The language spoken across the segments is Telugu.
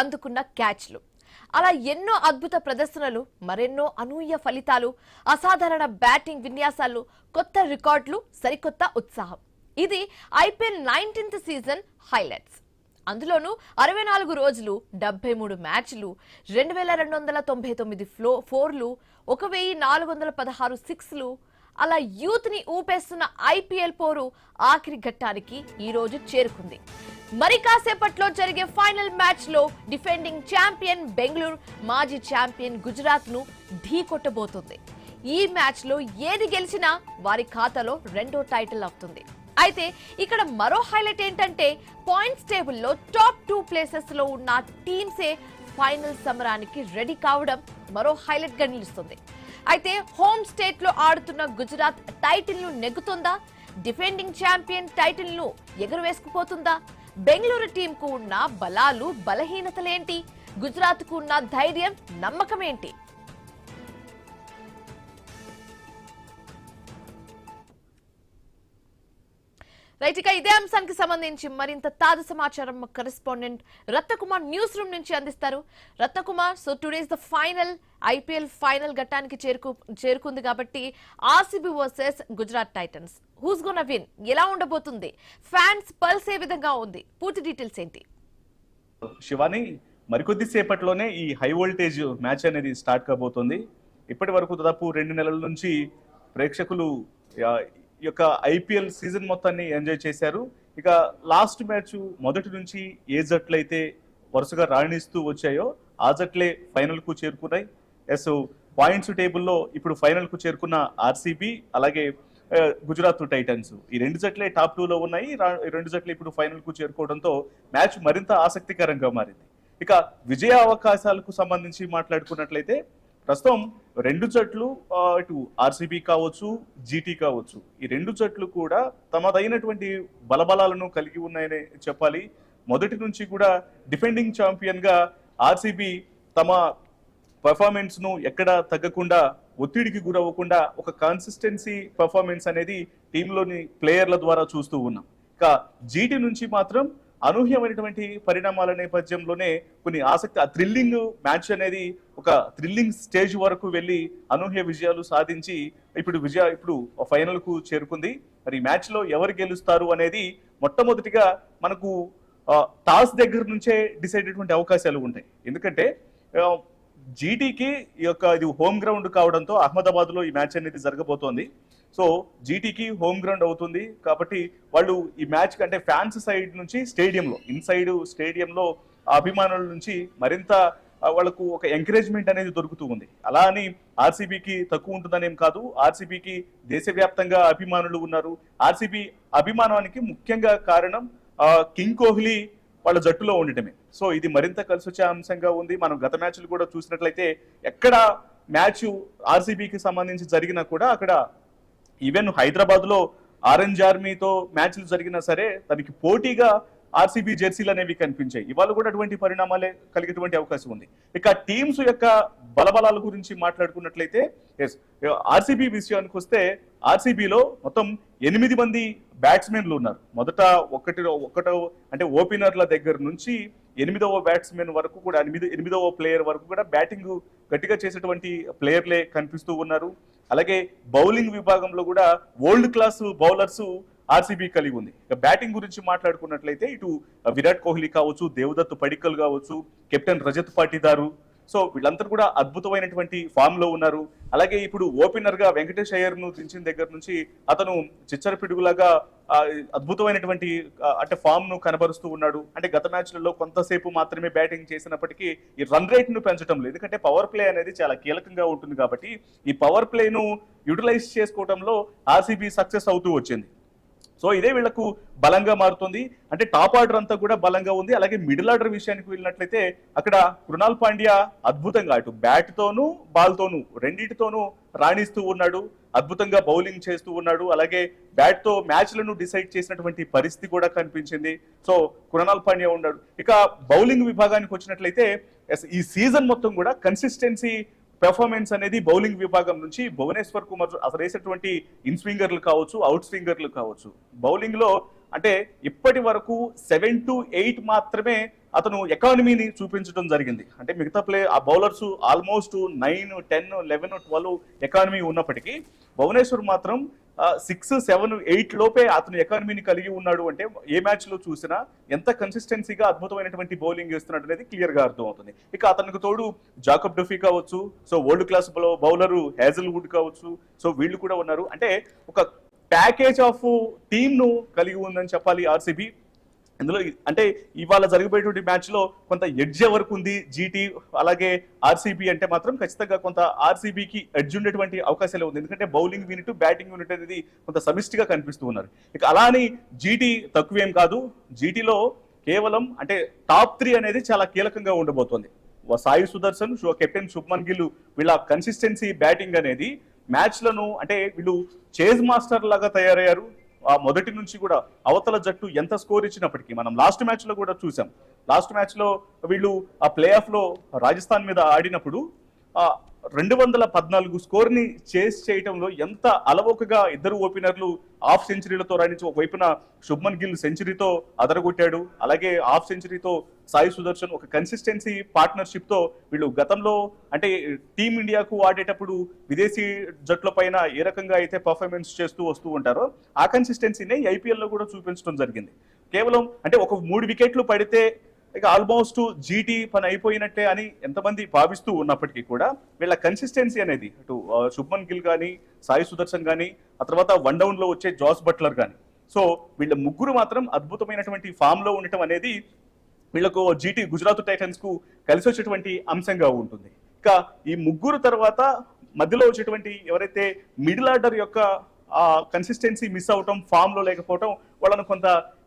అందుకున్న క్యాచ్లు అలా ఎన్నో అద్భుత ప్రదర్శనలు మరెన్నో అనూహ్య ఫలితాలు అసాధారణ బ్యాటింగ్ విన్యాసాలు కొత్త రికార్డులు సరికొత్త ఉత్సాహం ఇది ఐపీఎల్ 19th సీజన్ హైలైట్స్ అందులోనూ 64 రోజులు 73 మ్యాచ్లు 2299 ఫోర్లు 1416 సిక్స్లు అలా యూత్ ని ఊపేస్తున్న ఐపీఎల్ పోరు ఆఖరి ఘట్టానికి ఈ రోజు చేరుకుంది మరి కాసేపట్లో జరిగే ఫైనల్ మ్యాచ్ లో డిఫెండింగ్ ఛాంపియన్ బెంగళూరు మాజీ ఛాంపియన్ గుజరాత్ ను ఢీ కొట్టబోతుంది ఈ మ్యాచ్ లో ఏది గెలిచినా వారి ఖాతాలో రెండో టైటిల్ అవుతుంది అయితే ఇక్కడ మరో హైలైట్ ఏంటంటే పాయింట్స్ టేబుల్లో టాప్ 2 ప్లేసెస్ లో ఉన్న టీమ్సే ఫైనల్ సమరానికి రెడీ కావడం మరో హైలైట్ గా నిలుస్తుంది అయితే హోమ్ స్టేట్ లో ఆడుతున్న గుజరాత్ టైటిల్ ను నెగ్గుతుందా డిఫెండింగ్ ఛాంపియన్ టైటిల్ ను ఎగురవేసుకుపోతుందా బెంగళూరు టీం కు ఉన్న బలాలు బలహీనతలేంటి గుజరాత్ కు ఉన్న ధైర్యం నమ్మకం ఏంటి రైట్ ఇక ఇదే అంశానికి సంబంధించి మరింత తాజా సమాచారం మా కరెస్పాండెంట్ రత్నకుమార్ న్యూస్ రూమ్ నుంచి అందిస్తారు Ratnakumar so today is the final IPL final ఘట్టానికి చేరుకుంది కాబట్టి RCB versus Gujarat Titans who's gonna win ఎలా ఉండబోతుంది ఫ్యాన్స్ పల్స్ ఏ విధంగా ఉంది పూర్తి డీటెయిల్స్ ఏంటి శివాని మరికొద్ది సేపట్లోనే ఈ హై వోల్టేజ్ మ్యాచ్ అనేది స్టార్ట్ కాబోతుంది ఇప్పటి వరకు దాదాపు 2 నెలల నుంచి ప్రేక్షకులు ఈ యొక్క ఐపీఎల్ సీజన్ మొత్తాన్ని ఎంజాయ్ చేశారు ఇక లాస్ట్ మ్యాచ్ మొదటి నుంచి ఏ జట్లయితే వరుసగా రాణిస్తూ వచ్చాయో ఆ జట్లే ఫైనల్ కు చేరుకున్నాయి పాయింట్స్ టేబుల్లో ఇప్పుడు ఫైనల్ కు చేరుకున్న ఆర్సీబీ అలాగే గుజరాత్ టైటన్స్ ఈ రెండు జట్లే టాప్ 2 లో ఉన్నాయి ఈ రెండు జట్లు ఇప్పుడు ఫైనల్ కు చేరుకోవడంతో మ్యాచ్ మరింత ఆసక్తికరంగా మారింది ఇక విజయ అవకాశాలకు సంబంధించి మాట్లాడుకున్నట్లయితే ప్రస్తుతం రెండు జట్లు ఇటు ఆర్సీబీ కావచ్చు జీటీ కావచ్చు ఈ రెండు జట్లు కూడా తమదైనటువంటి బలబలాలను కలిగి ఉన్నాయని చెప్పాలి మొదటి నుంచి కూడా డిఫెండింగ్ ఛాంపియన్ గా ఆర్సీబీ తమ పర్ఫార్మెన్స్ ను ఎక్కడ తగ్గకుండా ఒత్తిడికి గురవ్వకుండా ఒక కన్సిస్టెన్సీ పర్ఫార్మెన్స్ అనేది టీంలోని ప్లేయర్ల ద్వారా చూస్తూ ఉన్నాం ఇక జీటీ నుంచి మాత్రం అనూహ్యమైనటువంటి పరిణామాల నేపథ్యంలోనే కొన్ని ఆసక్తి ఆ థ్రిల్లింగ్ మ్యాచ్ అనేది ఒక థ్రిల్లింగ్ స్టేజ్ వరకు వెళ్ళి అనూహ్య విజయాలు సాధించి ఇప్పుడు ఫైనల్ కు చేరుకుంది మరి ఈ మ్యాచ్ లో ఎవరు గెలుస్తారు అనేది మొట్టమొదటిగా మనకు టాస్ దగ్గర నుంచే డిసైడ్ అయ్యేటువంటి అవకాశాలు ఉంటాయి ఎందుకంటే జీటీకి ఇది హోమ్ గ్రౌండ్ కావడంతో అహ్మదాబాద్ లో ఈ మ్యాచ్ అనేది జరగబోతోంది సో జీటీకి హోమ్ గ్రౌండ్ అవుతుంది కాబట్టి వాళ్ళు ఈ మ్యాచ్ కంటే ఫ్యాన్స్ సైడ్ నుంచి ఇన్సైడ్ స్టేడియంలో అభిమానుల నుంచి మరింత వాళ్ళకు ఒక ఎంకరేజ్మెంట్ అనేది దొరుకుతూ ఉంది అలా అని ఆర్సీబీకి తక్కువ ఉంటుందనేం కాదు ఆర్సీబీకి దేశవ్యాప్తంగా అభిమానులు ఉన్నారు ఆర్సీబీ అభిమానానికి ముఖ్యంగా కారణం కింగ్ కోహ్లీ వాళ్ళ జట్టులో ఉండటమే సో ఇది మరింత కలిసి వచ్చే అంశంగా ఉంది మనం గత మ్యాచ్లు కూడా చూసినట్లయితే ఎక్కడ మ్యాచ్ ఆర్సీబీకి సంబంధించి జరిగినా కూడా అక్కడ ఈవెన్ హైదరాబాద్ లో ఆరెంజ్ ఆర్మీతో మ్యాచ్లు జరిగినా సరే దానికి పోటీగా ఆర్సీబీ జెర్సీలు అనేవి కనిపించాయి ఇవాళ కూడా అటువంటి పరిణామాలే కలిగేటువంటి అవకాశం ఉంది ఇక టీమ్స్ యొక్క బలబలాల గురించి మాట్లాడుకున్నట్లయితే ఆర్సీబీ విషయానికి వస్తే ఆర్సీబీలో మొత్తం 8 మంది బ్యాట్స్మెన్లు ఉన్నారు మొదట ఒకటో అంటే ఓపెనర్ల దగ్గర నుంచి 8వ బ్యాట్స్మెన్ వరకు కూడా 8వ ప్లేయర్ వరకు కూడా బ్యాటింగ్ గట్టిగా చేసేటువంటి ప్లేయర్లే కనిపిస్తూ ఉన్నారు అలాగే బౌలింగ్ విభాగంలో కూడా వరల్డ్ క్లాస్ బౌలర్స్ ఆర్సీబీ కలిగి ఉంది ఇక బ్యాటింగ్ గురించి మాట్లాడుకున్నట్లయితే ఇటు విరాట్ కోహ్లీ కావచ్చు దేవదత్ పడిక్కల్ కావచ్చు కెప్టెన్ రజత్ పాటీదారు సో వీళ్ళందరూ కూడా అద్భుతమైనటువంటి ఫామ్ లో ఉన్నారు అలాగే ఇప్పుడు ఓపెనర్ గా వెంకటేష్ అయ్యర్ ను దించిన దగ్గర నుంచి అతను చిచ్చర పిడుగులాగా అద్భుతమైనటువంటి అంటే ఫామ్ ను కనబరుస్తూ ఉన్నాడు అంటే గత మ్యాచ్లలో కొంతసేపు మాత్రమే బ్యాటింగ్ చేసినప్పటికీ ఈ రన్ రేట్ ను పెంచడం లేదు ఎందుకంటే పవర్ ప్లే అనేది చాలా కీలకంగా ఉంటుంది కాబట్టి ఈ పవర్ ప్లే ను యూటిలైజ్ చేసుకోవడంలో ఆర్సీబీ సక్సెస్ అవుతూ వచ్చింది సో ఇదే వీళ్లకు బలంగా మారుతుంది అంటే టాప్ ఆర్డర్ అంతా కూడా బలంగా ఉంది అలాగే మిడిల్ ఆర్డర్ విషయానికి వెళ్ళినట్లయితే అక్కడ కృణాల్ పాండ్యా అద్భుతంగా అటు బ్యాట్ తోనూ బాల్ తోనూ రెండింటితోనూ రాణిస్తూ ఉన్నాడు అద్భుతంగా బౌలింగ్ చేస్తూ ఉన్నాడు అలాగే బ్యాట్ తో మ్యాచ్లను డిసైడ్ చేసినటువంటి పరిస్థితి కూడా కనిపించింది సో కృణాల్ పాండ్యా ఉన్నాడు ఇక బౌలింగ్ విభాగానికి వచ్చినట్లయితే ఈ సీజన్ మొత్తం కూడా కన్సిస్టెన్సీ పెర్ఫార్మెన్స్ అనేది బౌలింగ్ విభాగం నుంచి భువనేశ్వర్ కుమార్ అసలు వేసేటువంటి ఇన్ స్వింగర్లు కావచ్చు అవుట్ స్వింగర్లు కావచ్చు బౌలింగ్ లో అంటే ఇప్పటి వరకు 7 to 8 మాత్రమే అతను ఎకానమీని చూపించడం జరిగింది. అంటే మిగతా ఆ బౌలర్స్ ఆల్మోస్ట్ 9, 10, 11, 12 ఎకానమీ ఉన్నప్పటికీ భువనేశ్వర్ మాత్రం 6, 7, 8 లోపే అతను ఎకానమీని కలిగి ఉన్నాడు. అంటే ఏ మ్యాచ్ లో చూసినా ఎంత కన్సిస్టెన్సీగా అద్భుతమైనటువంటి బౌలింగ్ చేస్తున్నాడు అనేది క్లియర్ గా అర్థమవుతుంది. ఇక అతనికి తోడు జాకబ్ డఫీ కావచ్చు, so world class bowler Hazlewood కావచ్చు, సో వీళ్ళు కూడా ఉన్నారు. అంటే ఒక ప్యాకేజ్ ఆఫ్ టీమ్ ను కలిగి ఉందని చెప్పాలి ఆర్సీబీ. ఇందులో అంటే ఇవాళ జరిగిపోయేటువంటి మ్యాచ్ లో కొంత ఎడ్జ్ వరకు ఉంది జీటీ, అలాగే ఆర్సీబీ అంటే మాత్రం ఖచ్చితంగా కొంత ఆర్సీబీకి ఎడ్జ్ ఉండేటువంటి అవకాశాలే ఉంది. ఎందుకంటే బౌలింగ్ యూనిట్, బ్యాటింగ్ యూనిట్ అనేది కొంత సమిష్టిగా కనిపిస్తూ ఉన్నారు. ఇక అలా అని జీటీ తక్కువేం కాదు. జీటీలో కేవలం అంటే టాప్ 3 అనేది చాలా కీలకంగా ఉండబోతోంది. సాయి సుదర్శన్, కెప్టెన్ శుభ్మన్ గిల్ వీళ్ళ కన్సిస్టెన్సీ బ్యాటింగ్ అనేది మ్యాచ్లను అంటే వీళ్ళు చేజ్ మాస్టర్ లాగా తయారయ్యారు. ఆ మొదటి నుంచి కూడా అవతల జట్టు ఎంత స్కోర్ ఇచ్చినప్పటికీ మనం లాస్ట్ మ్యాచ్ లో కూడా చూసాం. లాస్ట్ మ్యాచ్ లో వీళ్ళు ఆ ప్లే ఆఫ్ లో రాజస్థాన్ మీద ఆడినప్పుడు 214 స్కోర్ ని చేస్ చేయడంలో ఎంత అలవోకగా ఇద్దరు ఓపెనర్లు హాఫ్ సెంచరీలతో రాణించి, ఒకవైపున శుభ్మన్ గిల్ సెంచరీతో అదరగొట్టాడు, అలాగే హాఫ్ సెంచరీతో సాయి సుదర్శన్ ఒక కన్సిస్టెన్సీ పార్ట్నర్షిప్ తో వీళ్ళు గతంలో అంటే టీమిండియాకు ఆడేటప్పుడు విదేశీ జట్ల పైన ఏ రకంగా అయితే పర్ఫార్మెన్స్ చేస్తూ వస్తూ ఉంటారో ఆ కన్సిస్టెన్సీనే ఐపీఎల్ లో కూడా చూపించడం జరిగింది. కేవలం అంటే ఒక 3 వికెట్లు పడితే ఇక ఆల్మోస్ట్ జీటీ పని అయిపోయినట్టే అని ఎంతమంది భావిస్తూ ఉన్నప్పటికీ కూడా వీళ్ళ కన్సిస్టెన్సీ అనేది అటు శుభ్మన్ గిల్ కానీ, సాయి సుదర్శన్ కానీ, ఆ తర్వాత 1 డౌన్ లో వచ్చే జాస్ బట్లర్ కానీ, సో వీళ్ళ ముగ్గురు మాత్రం అద్భుతమైనటువంటి ఫామ్ లో ఉండటం అనేది వీళ్ళకు జీటీ గుజరాత్ టైటన్స్ కు కలిసి వచ్చేటువంటి అంశంగా ఉంటుంది. ఇక ఈ ముగ్గురు తర్వాత మధ్యలో వచ్చేటువంటి ఎవరైతే మిడిల్ ఆర్డర్ యొక్క ఆ కన్సిస్టెన్సీ మిస్ అవటం, ఫామ్ లో లేకపోవటం వాళ్ళను కొంత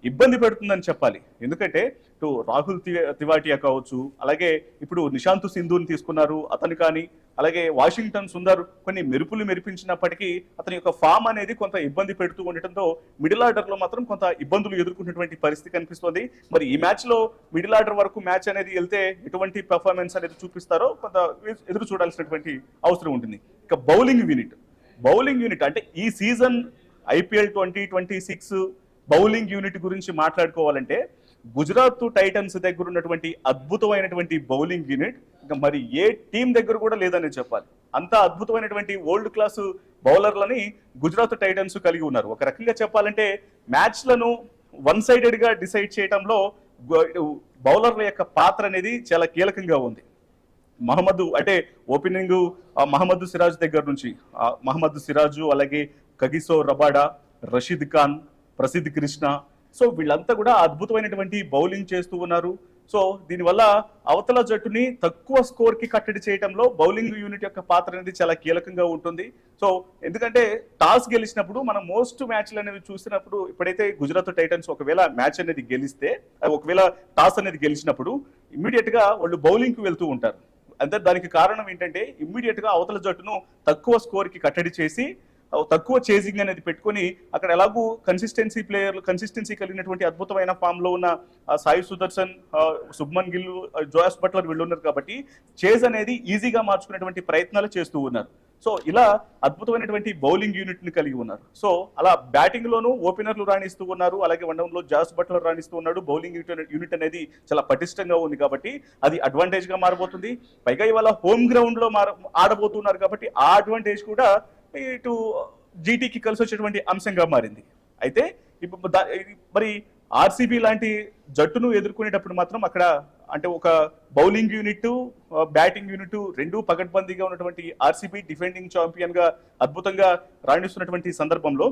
ఇబ్బంది పెడుతుందని చెప్పాలి. ఎందుకంటే ఇటు రాహుల్ తివాటియా కావచ్చు, అలాగే ఇప్పుడు నిశాంత్ సింధుని తీసుకున్నారు అతను కానీ, అలాగే వాషింగ్టన్ సుందర్ కొన్ని మెరుపులు మెరిపించినప్పటికీ అతని యొక్క ఫామ్ అనేది కొంత ఇబ్బంది పెడుతూ ఉండటంతో మిడిల్ ఆర్డర్ లో మాత్రం కొంత ఇబ్బందులు ఎదుర్కొన్నటువంటి పరిస్థితి కనిపిస్తుంది. మరి ఈ మ్యాచ్ లో మిడిల్ ఆర్డర్ వరకు మ్యాచ్ అనేది వెళ్తే ఎటువంటి పెర్ఫార్మెన్స్ అనేది చూపిస్తారో కొంత ఎదురు చూడాల్సినటువంటి అవసరం ఉంటుంది. ఇక బౌలింగ్ యూనిట్ అంటే ఈ సీజన్ ఐపీఎల్ 2026 బౌలింగ్ యూనిట్ గురించి మాట్లాడుకోవాలంటే గుజరాత్ టైటన్స్ దగ్గర ఉన్నటువంటి అద్భుతమైనటువంటి బౌలింగ్ యూనిట్ ఇంకా మరి ఏ టీం దగ్గర కూడా లేదని చెప్పాలి. అంత అద్భుతమైనటువంటి వరల్డ్ క్లాస్ బౌలర్లని గుజరాత్ టైటన్స్ కలిగి ఉన్నారు. ఒక రకంగా చెప్పాలంటే మ్యాచ్లను వన్ సైడెడ్ గా డిసైడ్ చేయడంలో బౌలర్ల యొక్క పాత్ర అనేది చాలా కీలకంగా ఉంది. మహమ్మద్ అంటే ఓపెనింగ్ మహమ్మద్ సిరాజ్ దగ్గర నుంచి మహమ్మద్ సిరాజు, అలాగే Kagiso Rabada, Rashid Khan, Prasidh Krishna, so వీళ్ళంతా కూడా అద్భుతమైనటువంటి బౌలింగ్ చేస్తూ ఉన్నారు. సో దీనివల్ల అవతల జట్టుని తక్కువ స్కోర్ కి కట్టడి చేయడంలో బౌలింగ్ యూనిట్ యొక్క పాత్ర అనేది చాలా కీలకంగా ఉంటుంది. సో ఎందుకంటే టాస్ గెలిచినప్పుడు మనం మోస్ట్ మ్యాచ్లు అనేవి చూసినప్పుడు ఇప్పుడైతే గుజరాత్ టైటన్స్ ఒకవేళ మ్యాచ్ అనేది గెలిస్తే, ఒకవేళ టాస్ అనేది గెలిచినప్పుడు ఇమ్మీడియట్ గా వాళ్ళు బౌలింగ్ కి వెళ్తూ ఉంటారు. అంటే దానికి కారణం ఏంటంటే ఇమ్మీడియట్ గా అవతల జట్టును తక్కువ స్కోర్ కి కట్టడి చేసి తక్కువ చేజింగ్ అనేది పెట్టుకొని అక్కడ ఎలాగూ కన్సిస్టెన్సీ కలిగినటువంటి అద్భుతమైన ఫామ్ లో ఉన్న సాయి సుదర్శన్, శుభ్మన్ గిల్, జోయస్ బట్లర్ వీళ్ళు ఉన్నారు కాబట్టి చేజ్ అనేది ఈజీగా మార్చుకునేటువంటి ప్రయత్నాలు చేస్తూ ఉన్నారు. సో ఇలా అద్భుతమైనటువంటి బౌలింగ్ యూనిట్ ని కలిగి ఉన్నారు. సో అలా బ్యాటింగ్ లోనూ ఓపెనర్లు రాణిస్తూ ఉన్నారు, అలాగే 1 డౌన్ లో జాస్ బట్లర్ రాణిస్తూ ఉన్నాడు. బౌలింగ్ యూనిట్ అనేది చాలా పటిష్టంగా ఉంది కాబట్టి అది అడ్వాంటేజ్ గా మారబోతుంది. పైగా ఇవాళ హోమ్ గ్రౌండ్ లో ఆడబోతున్నారు కాబట్టి ఆ అడ్వాంటేజ్ కూడా ఇటు జీటీకి కలిసి వచ్చేటువంటి అంశంగా మారింది. అయితే ఇప్పుడు మరి ఆర్సీబీ లాంటి జట్టును ఎదుర్కొనేటప్పుడు మాత్రం అక్కడ అంటే ఒక బౌలింగ్ యూనిట్, బ్యాటింగ్ యూనిట్ రెండూ పకడ్బందీగా ఉన్నటువంటి ఆర్సీబీ డిఫెండింగ్ ఛాంపియన్ గా అద్భుతంగా రాణిస్తున్నటువంటి సందర్భంలో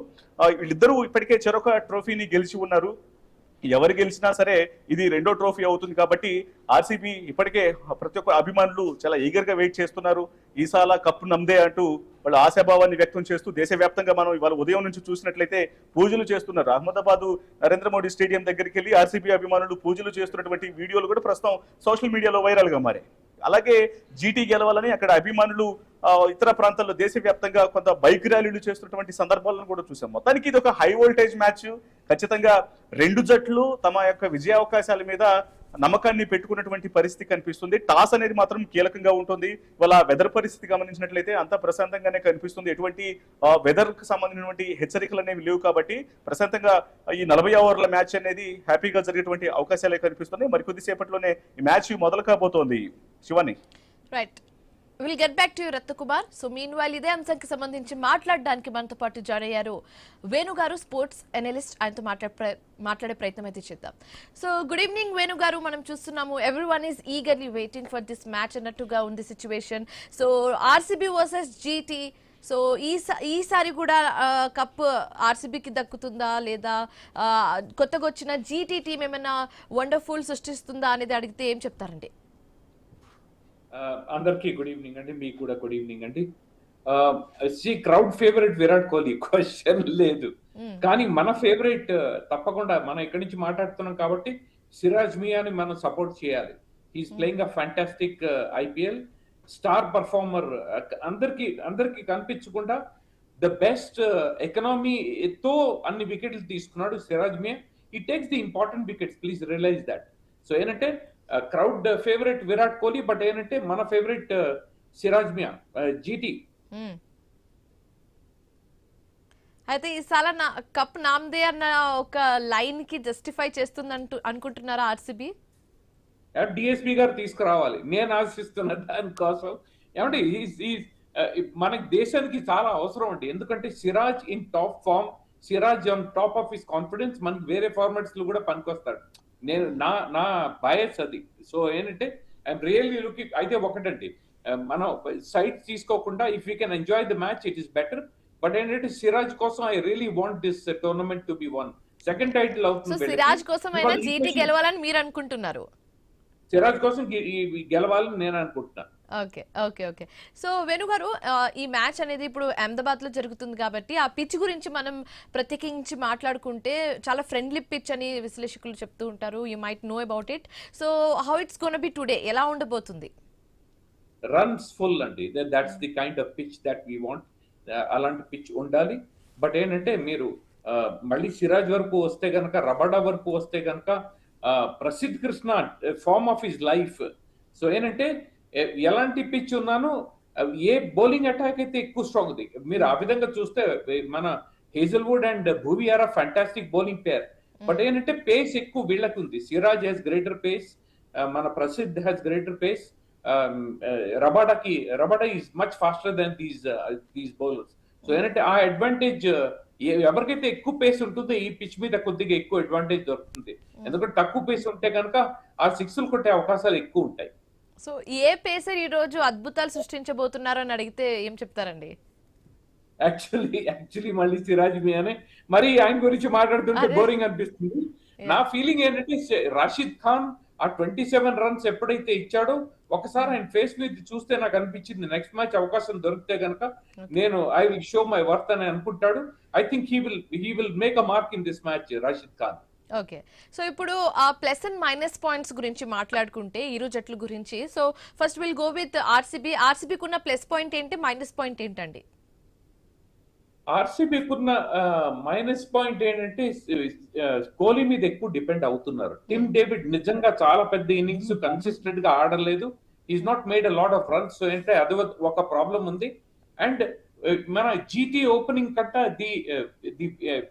వీళ్ళిద్దరూ ఇప్పటికే చెరొక ట్రోఫీని గెలిచి ఉన్నారు. ఎవరు గెలిచినా సరే ఇది 2వ ట్రోఫీ అవుతుంది కాబట్టి ఆర్సీబీ ఇప్పటికే ప్రతి ఒక్క అభిమానులు చాలా ఈగర్ గా వెయిట్ చేస్తున్నారు. ఈసాల కప్పు నమ్దే అంటూ వాళ్ళు ఆశాభావాన్ని వ్యక్తం చేస్తూ దేశవ్యాప్తంగా మనం ఇవాళ ఉదయం నుంచి చూసినట్లయితే పూజలు చేస్తున్నారు. అహ్మదాబాద్ నరేంద్ర మోడీ స్టేడియం దగ్గరికి వెళ్ళి ఆర్సీబీ అభిమానులు పూజలు చేస్తున్నటువంటి వీడియోలు కూడా ప్రస్తుతం సోషల్ మీడియాలో వైరల్ గా మారాయి. అలాగే జీటీ గెలవాలని అక్కడ అభిమానులు ఇతర ప్రాంతాల్లో దేశవ్యాప్తంగా కొంత బైక్ ర్యాలీలు చేస్తున్నటువంటి సందర్భాలను కూడా చూసాం. మొత్తానికి ఇది ఒక హై వోల్టేజ్ మ్యాచ్. ఖచ్చితంగా రెండు జట్లు తమ యొక్క విజయావకాశాల మీద నమ్మకాన్ని పెట్టుకున్నటువంటి పరిస్థితి కనిపిస్తుంది. టాస్ అనేది మాత్రం కీలకంగా ఉంటుంది. ఇవాళ వెదర్ పరిస్థితి గమనించినట్లయితే అంతా ప్రశాంతంగానే కనిపిస్తుంది. ఎటువంటి వెదర్ కు సంబంధించినటువంటి హెచ్చరికలు అనేవి లేవు కాబట్టి ప్రశాంతంగా ఈ 40 ఓవర్ల మ్యాచ్ అనేది హ్యాపీగా జరిగేటువంటి అవకాశాలే కనిపిస్తున్నాయి. మరికొద్ది సేపట్లోనే ఈ మ్యాచ్ మొదలు కాబోతోంది. Shivani, right, will get back to Ratnakumar. So mean while ఇదే అంశానికి సంబంధించి మాట్లాడడానికి మనతో పాటు జాయిన్ అయ్యారు వేణు గారు, స్పోర్ట్స్ అనలిస్ట్. ఆయనతో మాట్లాడే ప్రయత్నం అయితే చేద్దాం. సో గుడ్ ఈవినింగ్ వేణు గారు. మనం చూస్తున్నాము every one is eagerly waiting for this match అన్నట్టుగా ఉంది situation. So RCB versus GT, so ఈసారి కూడా కప్ ఆర్సీబీకి దక్కుతుందా లేదా కొత్తగా వచ్చిన జీటీ టీం ఏమైనా వండర్ఫుల్ సృష్టిస్తుందా అనేది అడిగితే ఏం చెప్తారండి? అందరికీ గుడ్ ఈవినింగ్ అండి, మీకు కూడా గుడ్ ఈవినింగ్ అండి. Crowd favourite Virat Kohli, question లేదు. కానీ మన ఫేవరెట్ తప్పకుండా మనం ఇక్కడి నుంచి మాట్లాడుతున్నాం కాబట్టి సిరాజ్ మియాని మనం సపోర్ట్ చేయాలి. He's playing a fantastic IPL star performer. అందరికి కనిపించకుండా ద బెస్ట్ ఎకనామీతో అన్ని వికెట్లు తీసుకున్నాడు సిరాజ్ మియా. ఈ takes the important wickets, please realize that. So ఏంటంటే crowd favourite Virat Kohli, but ఏంటంటే మన ఫేవరెట్ సిరాజ్ మియా, జీటీ. అయితే ఈసారి కప్ నామ్దే అన్న ఒక లైన్ కి జస్టిఫై చేస్తుందంటూ అనుకుంటున్నారా ఆర్సీబీ? డిఎస్పీ గారు తీసుకురావాలి, నేను ఆశిస్తున్నా దానికోసం. ఏమంటే మన దేశానికి చాలా అవసరం అండి. ఎందుకంటే Siraj in top form, Siraj on top of his confidence మనకి వేరే ఫార్మాట్స్ లో కూడా పనికొస్తాడు. నేను నా బయస్ అది. సో ఏంటంటే ఐఎమ్ రియల్లీ లుకింగ్. అయితే ఒకటండి, మనం సైట్ తీసుకోకుండా if you can enjoy the match it is better. But ఏంటంటే సిరాజ్ కోసం I really want this tournament to be one. Second title అవుతుంది. సిరాజ్ కోసం అయినా జీటీ గెలవాలని మీరు అనుకుంటున్నారు? సిరాజ్ కోసం గెలవాలని నేను అనుకుంటున్నాను. Okay okay okay. So Venu గారు, ఈ మ్యాచ్ అనేది ఇప్పుడు అహ్మదాబాద్ లో జరుగుతుంది కాబట్టి ఆ పిచ్ గురించి మనం ప్రత్యేకించి మాట్లాడుకుంటే చాలా ఫ్రెండ్లీ పిచ్ అని విశ్లేషకులు చెప్తూ ఉంటారు. You might know about it. So how it's gonna B today, ఎలా ఉండబోతుంది? రన్స్ ఫుల్ అండి, that's the kind of pitch that we want. అలాంటి పిచ్ ఉండాలి. బట్ ఏంటంటే మీరు మళ్ళీ సిరాజ్ వరకు వస్తే గనక, రబాడా వరకు వస్తే గనక Prasidh Krishna form of his life. So ఏంటంటే ఎలాంటి పిచ్ ఉన్నాను, ఏ బౌలింగ్ అటాక్ అయితే ఎక్కువ స్ట్రాంగ్ ఉంది. మీరు ఆ విధంగా చూస్తే మన Hazlewood and Bhuvi are fantastic bowling pair. But ఏంటంటే పేస్ ఎక్కువ వీళ్ళకి ఉంది. సిరాజ్ హ్యాస్ గ్రేటర్ పేస్, మన Prasidh has greater pace. Rabada is much faster than these bowlers. So ఏంటంటే ఆ అడ్వాంటేజ్ ఎవరికైతే ఎక్కువ పేస్ ఉంటుందో ఈ పిచ్ మీద కొద్దిగా ఎక్కువ అడ్వాంటేజ్ దొరుకుతుంది. ఎందుకంటే తక్కువ పేస్ ఉంటే కనుక ఆ సిక్స్లు కొట్టే అవకాశాలు ఎక్కువ ఉంటాయి. సో ఏ పేసర్ ఈ రోజు అద్భుతాలు సృష్టించబోతున్నారు అని అడిగితే ఏం చెప్తారండి? యాక్చువల్లీ మళ్ళీ సిరాజ్ మియానే. మరి ఆయన గురించి మాట్లాడుతుంటే బోరింగ్ అనిపిస్తుంది. నా ఫీలింగ్ ఏంటంటే రాషిద్ ఖాన్ ఆ 27 రన్స్ ఎప్పుడైతే ఇచ్చాడో ఒకసారి ఆయన ఫేస్ మీద చూస్తే నాకు అనిపించింది నెక్స్ట్ మ్యాచ్ అవకాశం దొరికితే గనక నేను I will show my worth అని అనుకుంటాడు. I think he will make a mark in this match, Rashid Khan. Okay. So ఇప్పుడు ఆ ప్లస్ అండ్ మైనస్ పాయింట్స్ గురించి మాట్లాడుకుంటే ఇరు జట్ల గురించి, so first will go with RCB. ఆర్సీబీకి ఉన్న ప్లస్ పాయింట్ ఏంటి, మైనస్ పాయింట్ ఏంటండి? ఆర్సీబీకి ఉన్న మైనస్ పాయింట్ ఏంటంటే కోహ్లీ మీద ఎక్కువ డిపెండ్ అవుతున్నారు. టిమ్ డేవిడ్ నిజంగా చాలా పెద్ద ఇన్నింగ్స్ కన్సిస్టెంట్ గా ఆడలేదు. Is not made a lot of runs. So ఏంటంటే అది ఒక ప్రాబ్లం ఉంది. అండ్ మన జీటీ ఓపెనింగ్ కట్ట ది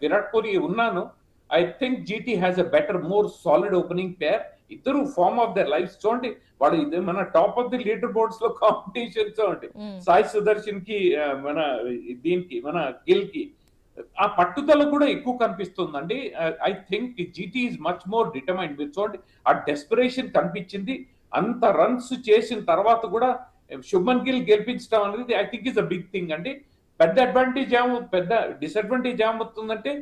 విరాట్ కోహ్లీ ఉన్నాను. I think GT has a better, more solid opening pair. ఇద్దరు ఫార్మ్ ఆఫ్ దర్ లైఫ్ చూడండి. వాడు మన top of the leader boards లో కాంపిటీషన్ చూడండి. సాయి సుదర్శన్ కి మన గిల్ కి ఆ పట్టుదల కూడా ఎక్కువ కనిపిస్తుందండి. I think GT is much more determined. మీరు చూడండి ఆ డెస్పరేషన్ కనిపించింది. అంత రన్స్ చేసిన తర్వాత కూడా శుభ్మన్ గిల్ గెలిపించడం అనేది I think is a big thing అండి. పెద్ద డిసడ్వాంటేజ్ ఏమవుతుందంటే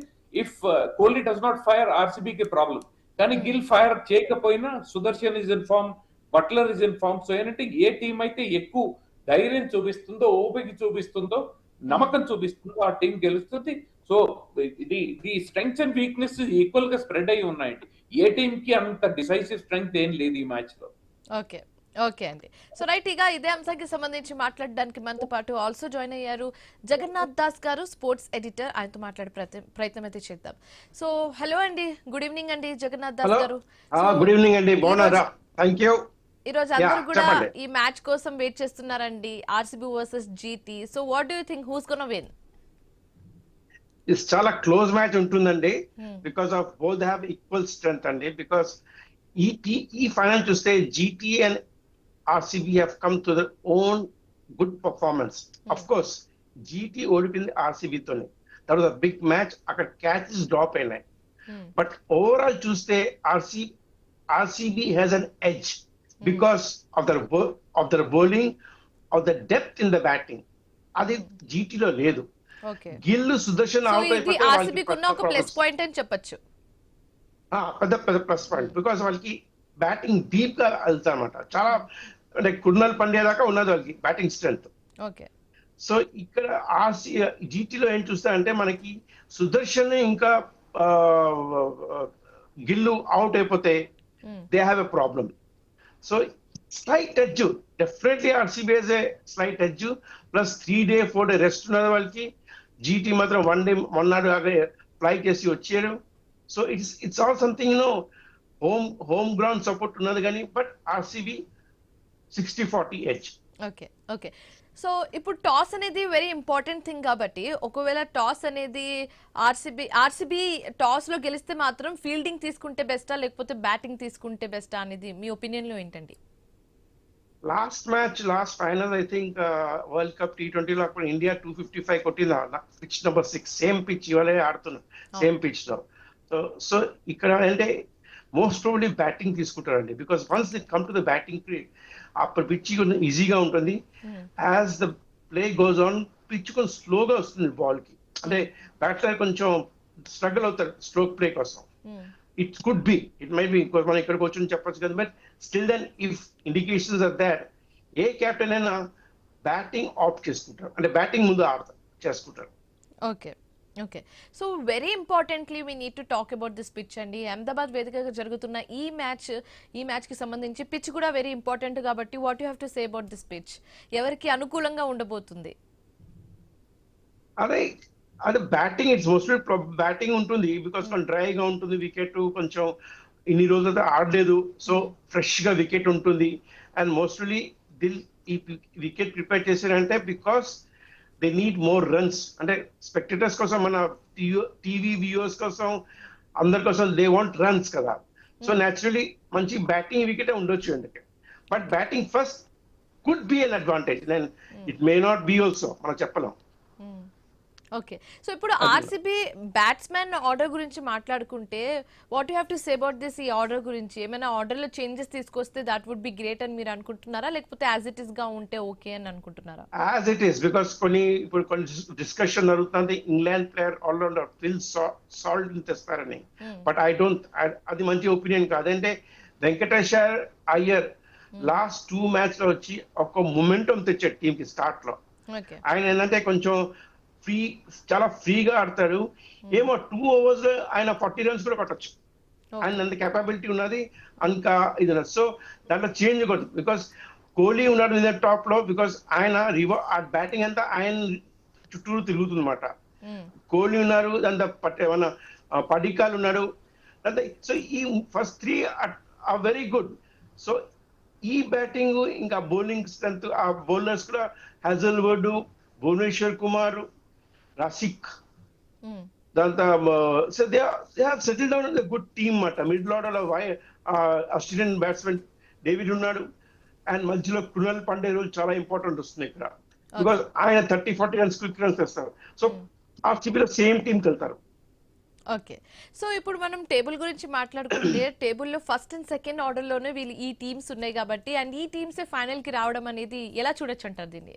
if Kohli does not fire ఆర్సీబీకి ప్రాబ్లం. కానీ గిల్ ఫైర్ చేయకపోయినా Sudarshan is in form, Buttler is in form. So ఏంటంటే ఏ టీం అయితే ఎక్కువ ధైర్యం చూపిస్తుందో, ఓపిక చూపిస్తుందో, నమ్మకం చూపిస్తుందో ఆ టీం గెలుస్తుంది. So the strengths and weakness equal గా స్ప్రెడ్ అయి ఉన్నాయండి. ఏ టీం కి అంత డిసైసివ్ స్ట్రెంగ్త్ ఏం లేదు ఈ మ్యాచ్ లో. ఓకే ఓకే అండి. సో రైట్, ఇక ఇదే అంశానికి సంబంధించి మాట్లాడడానికి మనతో పాటు ఆల్సో జాయిన్ అయ్యారు జగన్నాథ్ దాస్ గారు, స్పోర్ట్స్ ఎడిటర్. ఆయనతో మాట్లాడే ప్రయత్నం అయితే చేద్దాం. సో హలో అండి, గుడ్ ఈవినింగ్ అండి జగన్నాథ్ దాస్ హలో గారు. సో గుడ్ ఈవినింగ్ అండి, బాగున్నారా? Thank you. ఈ రోజు అందరూ కూడా చెప్పండి. ఈ మ్యాచ్ కోసం వెయిట్ చేస్తున్నారండి, RCB versus GT. So what do you think, who's gonna win? ఇది చాలా క్లోజ్ మ్యాచ్ ఉంటుందండి, because of both have equal strength అండి. బికాస్ ఈ ఫైనల్ చూస్తే GT and RCB have come to their own good performance. Of course GT ఓడిపోయింది ఆర్సీబీతోనే, that was a big match. అక్కడ క్యాచెస్ డ్రాప్ అయినాయి. బట్ ఓవరాల్ చూస్తే RCB has an edge because of their bowling, of the depth in the batting. అది జీటీలో లేదు. ఓకే, గిల్లు సుదర్శన్ సో అవుట్ ఇది అయిపోతే ఆర్సీబీకి ఉన్న ఒక ప్లస్ పాయింట్ అని చెప్పొచ్చు. పెద్ద పెద్ద ప్లస్ పాయింట్. బికాస్ వాళ్ళకి బ్యాటింగ్ డీప్ గా వెళ్తారు అనమాట. చాలా అంటే కుర్నల్ పండ్యా దాకా ఉన్నది వాళ్ళకి బ్యాటింగ్ స్ట్రెంత్. ఓకే, సో ఇక్కడ జీటీలో ఏం చూస్తారంటే మనకి సుదర్శన్ ఇంకా గిల్లు అవుట్ అయిపోతే they have a problem. So slight edge definitely RCB has a slight edge. Plus 3 day 4 day rest ఉన్నది వాళ్ళకి. జీటీ మాత్రం 1 day మొన్నాడు ఫ్లై చేసి వచ్చారు. So it's all something home ground support ఉన్నది కానీ, but RCB 60-40 edge. Okay, okay. So ఇప్పుడు టాస్ అనేది వెరీ ఇంపార్టెంట్ థింగ్ కాబట్టి, ఒకవేళ టాస్ అనేది ఆర్సీబీ టాస్ లో గెలిస్తే మాత్రం ఫీల్డింగ్ తీసుకుంటే బెస్టా లేకపోతే బ్యాటింగ్ తీసుకుంటే బెస్టా అనేది మీ ఒపీనియన్ లో ఏంటండి? Last final I think world cup T20 లో అప్పుడు ఇండియా 255 కొట్టింది పిచ్ నెంబర్ 6, సేమ్ పిచ్ ఇవాళ ఆడుతున్నాం సేమ్ పిచ్ లో. సో ఇక్కడ అంటే మోస్ట్ ప్రాబబ్లీ బ్యాటింగ్ తీసుకుంటారండి. Because once the come to the batting అప్పుడు పిచ్ ఈజీగా ఉంటుంది. As the play goes on pitch కొంచెం స్లోగా వస్తుంది బాల్ కి. అంటే బ్యాట్లర్ కొంచెం స్ట్రగుల్ అవుతారు స్ట్రోక్ ప్లే కోసం. It could be, it might be, మనం ఇక్కడికి వచ్చి చెప్పొచ్చు కదా. But still then if indications are that, ఏ కెప్టెన్ అయినా బ్యాటింగ్ ఆప్ట్ చేసుకుంటారు, అంటే బ్యాటింగ్ ముందు చేసుకుంటారు. Okay, okay. So very importantly we need to talk about this pitch అండి. అహ్మదాబాద్ వేదికగా జరుగుతున్న ఈ మ్యాచ్ కి సంబంధించి పిచ్ కూడా వెరీ ఇంపార్టెంట్ కాబట్టి, what you have to say about this pitch? ఎవరికి అనుకూలంగా ఉండబోతుంది? అదే బ్యాటింగ్, ఇట్స్ మోస్ట్లీ బ్యాటింగ్ ఉంటుంది. బికాస్ కొంచెం డ్రైగా ఉంటుంది, వికెట్ కొంచెం ఇన్ని రోజులతో ఆడలేదు, సో ఫ్రెష్ గా వికెట్ ఉంటుంది. అండ్ మోస్ట్లీ ఈ వికెట్ ప్రిపేర్ చేశారంటే because they need more runs. అంటే స్పెక్టేటర్స్ కోసం, మన టీవీ వ్యూవర్స్ కోసం, అందరి కోసం దే వాంట్ రన్స్ కదా. సో న్యాచురలీ మంచి బ్యాటింగ్ వికెట్ ఉండొచ్చు అండి. But batting first could be an advantage, then it may not be also, మనం చెప్పలేం. ఓకే, సో ఇప్పుడు ఆర్సీబీ బ్యాట్స్మెన్ ఆర్డర్ గురించి మాట్లాడుకుంటే, what you have to say about this? ఈ ఆర్డర్ గురించి ఏమైనా ఆర్డర్ లో చేంజెస్ తీసుకొస్తే దట్ వుడ్ బి గ్రేట్ అని మీరు అనుకుంటున్నారా, లేకపోతే యాజ్ ఇట్ ఈస్ గా ఉంటే ఓకే అని అనుకుంటున్నారా? యాజ్ ఇట్ ఈస్, బికాస్ ఇప్పుడు కొన్ని డిస్కషన్ జరుగుతుంది England player allrounder Phil Salt తెస్తారని. బట్ ఐ డోంట్, అది మంచి ఒపీనియన్ కాదంటే. వెంకటేష్ అయ్యర్ లాస్ట్ 2 మ్యాచ్ లో వచ్చి ఒక మొమెంటం తెచ్చాడు టీమ్ కి స్టార్ట్ లో. ఆయన ఏంటంటే కొంచెం చాలా ఫ్రీగా ఆడతాడు. ఏమో 2 overs లో ఆయన 40 runs కూడా కొట్టచ్చు. ఆయన అంత కేపబిలిటీ ఉన్నది, ఇంకా ఇది ఉన్నది. సో దాంట్లో చేంజ్ కొట్టు, బికాస్ కోహ్లీ ఉన్నాడు ఇదే టాప్ లో. బికాస్ ఆయన బ్యాటింగ్ అంతా ఆయన చుట్టూరు తిరుగుతుంది అనమాట. కోహ్లీ ఉన్నారు, దాంతో ఏమన్నా పడికాల్ ఉన్నాడు. సో ఈ first 3 are very good. So ఈ బ్యాటింగ్ ఇంకా బౌలింగ్ స్ట్రెంత్, ఆ బౌలర్స్ కూడా హ్యాజల్వుడ్, భువనేశ్వర్ కుమార్, రసిక్, దాంతో so they have settle down in good team అన్నమాట. మిడిల్ ఆర్డర్ లో ఆస్ట్రేలియన్ బ్యాట్స్మెన్ డేవిడ్ ఉన్నాడు. అండ్ మధ్యలో కృణాల్ పాండే రోల్ చాలా ఇంపార్టెంట్ వస్తుంది ఇక్కడ. బికాస్ ఆయన 30-40 runs క్విక్ రన్స్ తెస్తారు. సో ఆర్సీబీలో సేమ్ టీంకి వెళ్తారు. ఓకే, సో ఇప్పుడు మనం టేబుల్ గురించి మాట్లాడుకుంటే, టేబుల్లో ఫస్ట్ అండ్ సెకండ్ ఆర్డర్ లోనే వీళ్ళు ఈ టీమ్స్ ఉన్నాయి కాబట్టి, అండ్ ఈ టీమ్స్ ఫైనల్ కి రావడం అనేది ఎలా చూడొచ్చు అంటారు దీన్ని?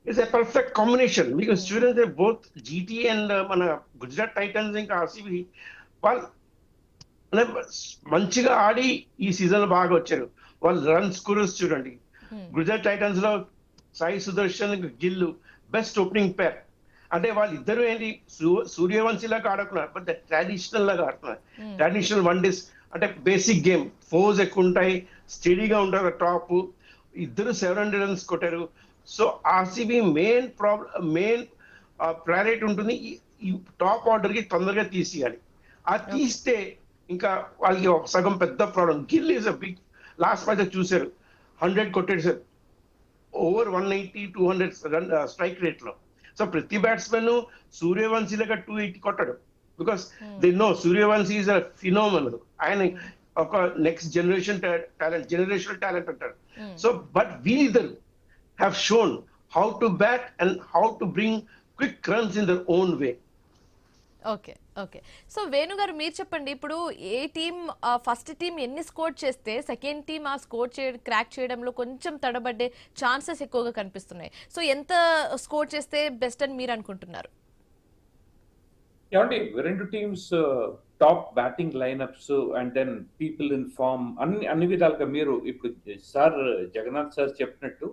It's a perfect combination. మీకు స్టూడెంట్స్ బోత్ జీటీ అండ్ మన గుజరాత్ టైటన్స్ ఇంకా ఆర్సీబీ వాళ్ళు మంచిగా ఆడి ఈ సీజన్ లో బాగా వచ్చారు. వాళ్ళు రన్ స్కోరర్స్ చూడండి. గుజరాత్ టైటన్స్ లో సాయి సుదర్శన్, గిల్లు బెస్ట్ ఓపెనింగ్ పేర్. అంటే వాళ్ళిద్దరు ఏంటి సూర్యవంశీ లాగా ఆడుకున్నారు, బట్ ట్రెడిషనల్ లాగా ఆడుతున్నారు. ట్రెడిషనల్ 1 days అంటే బేసిక్ గేమ్, ఫోర్స్ ఎక్కువ ఉంటాయి, స్టడీగా ఉంటారు టాప్. ఇద్దరు 700 రన్స్ కొట్టారు. సో ఆర్సీబీ మెయిన్ ప్రయారిటీ ఉంటుంది ఈ టాప్ ఆర్డర్ కి తొందరగా తీసేయాలి. అది తీస్తే ఇంకా వాళ్ళకి ఒక సగం పెద్ద problem. Gill is a big, last match చూశారు 100 కొట్టాడు sir, over 180-200 run strike rate లో. సో ప్రతి బ్యాట్స్మెన్ సూర్యవంశీ లాగా 280 కొట్టాడు. Because they know Suryavanshi is a phenomenal. ఆయన ఒక నెక్స్ట్ జనరేషనల్ టాలెంట్ అంటారు. సో బట్ వీళ్ళిద్దరు have shown how to bat and how to bring quick runs in their own way. Okay okay. So Venu garu మీరు చెప్పండి, ఇప్పుడు ఏ టీం ఫస్ట్ టీం ఎన్ని స్కోర్ చేస్తే సెకండ్ టీం ఆ స్కోర్ క్రాక్ చేయడంలో కొంచెం తడబడ్డే ఛాన్సెస్ ఎక్కువగా కనిపిస్తున్నాయి. సో ఎంత స్కోర్ చేస్తే బెస్ట్ అని మీరు అనుకుంటున్నారు? ఏమండి, రెండు teams top batting lineups and then people in form అన్ని విధాలుగా మీరు ఇప్పుడు సార్ జగన్నాథ్ సార్ చెప్పినట్టు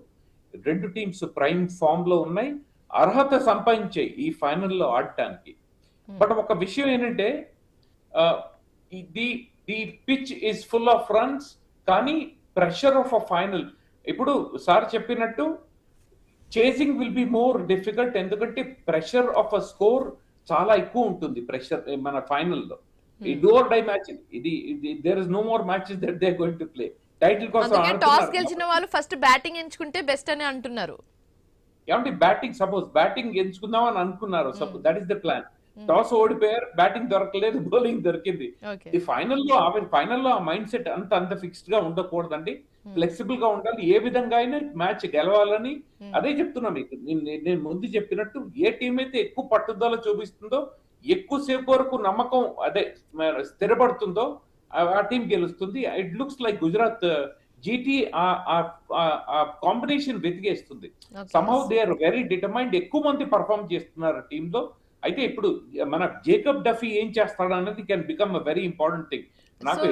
రెండు టీమ్స్ ప్రైమ్ ఫామ్ లో ఉన్నాయి, అర్హత సంపాదించాయి ఈ ఫైనల్లో ఆడటానికి. బట్ ఒక విషయం ఏంటంటే the pitch is full of runs, కానీ ప్రెషర్ ఆఫ్ అ ఫైనల్ ఇప్పుడు సార్ చెప్పినట్టు chasing will be more difficult. ఎందుకంటే ప్రెషర్ ఆఫ్ అ స్కోర్ చాలా ఎక్కువ ఉంటుంది ప్రెషర్ మన ఫైనల్లో. ఈ డూ ఆర్ డై మ్యాచ్ ఇది, there is no more matches that they are going to play. Title కోసం టాస్ గెలిచిన వాళ్ళు ఫస్ట్ బ్యాటింగ్ ఎంచుకుంటే బెస్ట్ అని అంటున్నారు. ఏమంటే బ్యాటింగ్ సపోజ్ బ్యాటింగ్ ఎంచుకుందాం అని అనుకున్నారు, suppose that is the plan. Toss ఓడిపోయారు, బ్యాటింగ్ దొరకలేదు, బౌలింగ్ దొరికింది. ఈ ఫైనల్లో ఆ మైండ్ సెట్ అంత ఫిక్స్డ్ గా ఉండకూడదండి, ఫ్లెక్సిబుల్ గా ఉండాలి. ఏ విధంగా అయినా మ్యాచ్ గెలవాలని అదే చెప్తున్నా మీకు. నేను ముందు చెప్పినట్టు ఏ టీం అయితే ఎక్కువ పట్టుదల చూపిస్తుందో, ఎక్కువసేపు వరకు నమ్మకం అదే స్థిరపడుతుందో ఆ టీం గెలుస్తుంది. It looks like Gujarat GT ఆ కాంబినేషన్ వెతికేస్తుంది. Somehow they are very determined, ఎక్కువ మంది పర్ఫార్మ్ చేస్తున్నారు టీమ్ లో. అయితే ఇప్పుడు మన జేకబ్ డఫీ ఏం చేస్తాడు అన్నది can become a very important thing. నాకు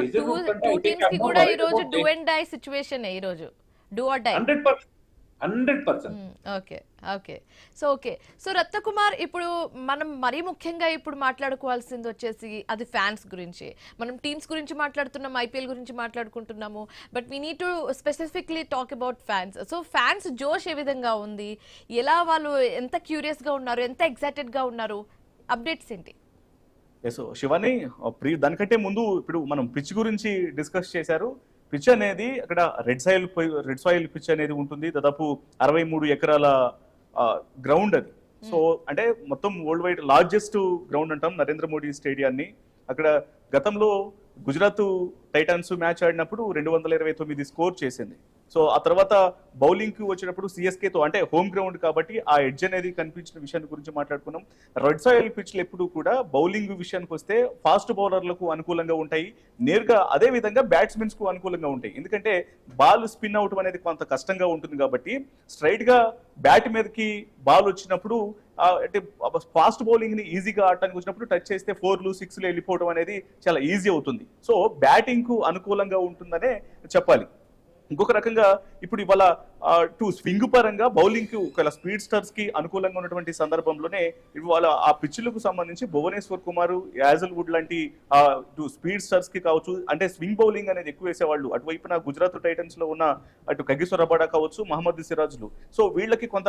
100%. Okay okay. So okay. So Ratnakumar, ఇప్పుడు మనం మరీ ముఖ్యంగా ఇప్పుడు మాట్లాడుకోవాల్సింది వచ్చేసి అది ఫ్యాన్స్ గురించి. మనం టీమ్స్ గురించి మాట్లాడుతున్నాం, ఐపీఎల్ గురించి మాట్లాడుకుంటున్నాము, but we need to specifically talk about fans. So fans జోష్ ఏ విధంగా ఉంది, ఎలా వాళ్ళు ఎంత క్యూరియస్ గా ఉన్నారు, ఎంత ఎక్సైటెడ్ గా ఉన్నారు, అప్డేట్స్ ఏంటి? సో శివాని, దానికంటే ముందు ఇప్పుడు మనం పిచ్ గురించి డిస్కస్ చేశారు. పిచ్ అనేది అక్కడ రెడ్ సాయిల్ పిచ్ అనేది ఉంటుంది. దాదాపు 63 ఎకరాల గ్రౌండ్ అది. సో అంటే మొత్తం వరల్డ్ వైడ్ లార్జెస్ట్ గ్రౌండ్ అంటాం నరేంద్ర మోడీ స్టేడియాన్ని. అక్కడ గతంలో గుజరాత్ టైటాన్స్ మ్యాచ్ ఆడినప్పుడు 229 స్కోర్ చేసింది. సో ఆ తర్వాత బౌలింగ్ కి వచ్చినప్పుడు సిఎస్కేతో, అంటే హోమ్ గ్రౌండ్ కాబట్టి ఆ ఎడ్జ్ అనేది కనిపించిన విషయాన్ని గురించి మాట్లాడుకున్నాం. రెడ్ సాయిల్ పిచ్లు ఎప్పుడు కూడా బౌలింగ్ విషయానికి వస్తే ఫాస్ట్ బౌలర్లకు అనుకూలంగా ఉంటాయి, నేరుగా అదే విధంగా బ్యాట్స్మెన్స్ కు అనుకూలంగా ఉంటాయి. ఎందుకంటే బాల్ స్పిన్ అవటం అనేది కొంత కష్టంగా ఉంటుంది కాబట్టి స్ట్రైట్ గా బ్యాట్ మీదకి బాల్ వచ్చినప్పుడు అంటే ఫాస్ట్ బౌలింగ్ ని ఈజీగా ఆడటానికి వచ్చినప్పుడు టచ్ చేస్తే 4లు 6లు వెళ్ళిపోవడం అనేది చాలా ఈజీ అవుతుంది. సో బ్యాటింగ్ కు అనుకూలంగా ఉంటుందనే చెప్పాలి. ఇంకొక రకంగా ఇప్పుడు ఇవాళ స్వింగ్ పరంగా బౌలింగ్ కి ఒకవేళ స్పీడ్ స్టార్స్ కి అనుకూలంగా ఉన్నటువంటి సందర్భంలోనే ఇవాళ ఆ పిచ్చులకు సంబంధించి భువనేశ్వర్ కుమార్, యాజల్ వుడ్ లాంటి స్పీడ్ స్టార్స్ కి కావచ్చు, అంటే స్వింగ్ బౌలింగ్ అనేది ఎక్కువ వేసేవాళ్ళు. అటువైపున గుజరాత్ టైటన్స్ లో ఉన్న అటు కగిసో రబాడా కావచ్చు, మహమ్మద్ సిరాజ్లు. సో వీళ్ళకి కొంత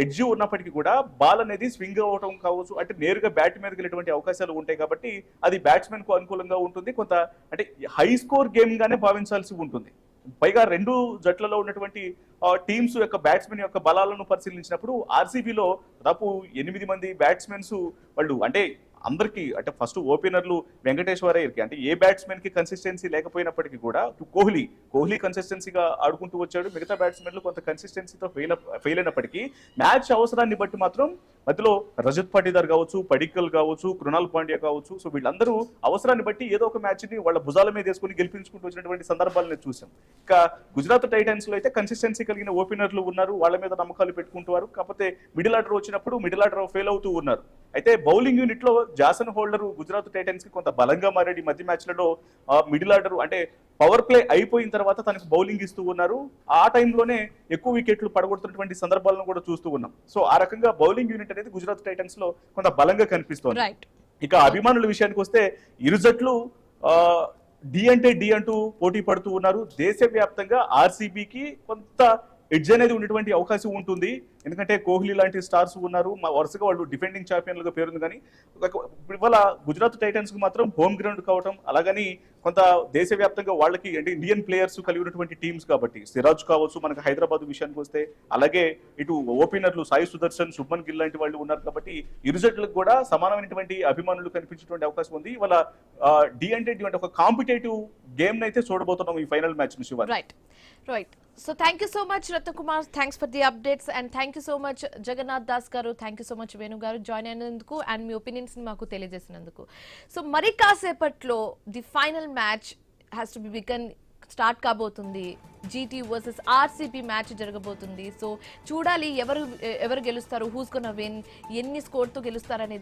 ఎడ్జ్ ఉన్నప్పటికీ కూడా బాల్ అనేది స్వింగ్ అవటం కావచ్చు, అంటే నేరుగా బ్యాట్ మీదకి వెళ్ళేటువంటి అవకాశాలు ఉంటాయి కాబట్టి అది బ్యాట్స్మెన్ కు అనుకూలంగా ఉంటుంది. కొంత అంటే హై స్కోర్ గేమ్ గానే భావించాల్సి ఉంటుంది. పైగా రెండు జట్లలో ఉన్నటువంటి టీమ్స్ యొక్క బ్యాట్స్మెన్ యొక్క బలాలను పరిశీలించినప్పుడు ఆర్సీబీలో దాదాపు 8 మంది బ్యాట్స్మెన్స్ వాళ్ళు, అంటే అందరికి, అంటే ఫస్ట్ ఓపెనర్లు వెంకటేశ్వర అయ్యర్కి, అంటే ఏ బ్యాట్స్మెన్ కి కన్సిస్టెన్సీ లేకపోయినప్పటికీ కూడా కోహ్లీ కన్సిస్టెన్సీగా ఆడుకుంటూ వచ్చాడు. మిగతా బ్యాట్స్మెన్లు కొంత కన్సిస్టెన్సీతో ఫెయిల్ అయినప్పటికీ మ్యాచ్ అవసరాన్ని బట్టి మాత్రం మధ్యలో రజత్ పాటీదార్ కావచ్చు, పడిక్కల్ కావచ్చు, కృణాల్ పాండ్యా కావచ్చు, సో వీళ్ళందరూ అవసరాన్ని బట్టి ఏదో ఒక మ్యాచ్ ని వాళ్ళ భుజాల మీద వేసుకుని గెలిపించుకుంటూ వచ్చినటువంటి సందర్భాలను చూసాం. ఇక గుజరాత్ టైటన్స్ లో అయితే కన్సిస్టెన్సీ కలిగిన ఓపెనర్లు ఉన్నారు, వాళ్ళ మీద నమ్మకాలు పెట్టుకుంటున్నారు. కాకపోతే మిడిల్ ఆర్డర్ వచ్చినప్పుడు మిడిల్ ఆర్డర్ ఫెయిల్ అవుతూ ఉన్నారు. అయితే బౌలింగ్ యూనిట్ లో జాసన్ హోల్డర్ గుజరాత్ టైటన్స్ కి కొంత బలంగా మారాడు. ఈ మధ్య మ్యాచ్లలో మిడిల్ ఆర్డర్ అంటే పవర్ ప్లే అయిపోయిన తర్వాత తనకు బౌలింగ్ ఇస్తూ ఉన్నారు. ఆ టైంలోనే ఎక్కువ వికెట్లు పడగొడుతున్నటువంటి సందర్భాలను కూడా చూస్తూ ఉన్నాం. సో ఆ రకంగా బౌలింగ్ యూనిట్ అనేది గుజరాత్ టైటన్స్ లో కొంత బలంగా కనిపిస్తోంది. ఇక అభిమానుల విషయానికి వస్తే ఇరు జట్లు డి అంటే డి అంటూ పోటీ పడుతూ ఉన్నారు. దేశవ్యాప్తంగా ఆర్సీబీకి కొంత ఎడ్జ్ అనేది ఉండేటువంటి అవకాశం ఉంటుంది. ఎందుకంటే కోహ్లీ లాంటి స్టార్స్ ఉన్నారు, వరుసగా వాళ్ళు డిఫెండింగ్ ఛాంపియన్లుగా పేరుంది. కానీ ఇవాళ గుజరాత్ టైటన్స్ కు మాత్రం హోమ్ గ్రౌండ్ కావటం, అలాగని కొంత దేశవ్యాప్తంగా వాళ్ళకి అంటే ఇండియన్ ప్లేయర్స్ కలిగి ఉన్నటువంటి టీమ్స్ కాబట్టి సిరాజ్ కావచ్చు, మనకు హైదరాబాద్ విషయానికి వస్తే, అలాగే ఇటు ఓపెనర్లు సాయి సుదర్శన్, శుభ్మన్ గిల్ లాంటి వాళ్ళు ఉన్నారు కాబట్టి ఇరు జట్లకు కూడా సమానమైనటువంటి అభిమానులు కనిపించేటువంటి అవకాశం ఉంది. ఇవాళ డి అంటే డి అంటే ఒక కాంపిటేటివ్ గేమ్ అయితే చూడబోతున్నాం ఈ ఫైనల్ మ్యాచ్ ని. Shiva right so thank you so much Ratnakumar, thanks for the updates and thank you so much Jagannath Das garu, thank you so much Venu garu join అయినందుకు అండ్ మీ ఒపీనియన్స్ ని మాకు తెలియజేసినందుకు. సో మరి కాసేపట్లో the final match has to be began start కాబోతుంది. జీటీ వర్సెస్ ఆర్సీబీ మ్యాచ్ జరగబోతుంది. సో చూడాలి ఎవరు గెలుస్తారు, హూస్ గోనా విన్, ఎన్ని స్కోర్ తో గెలుస్తారు అనేది.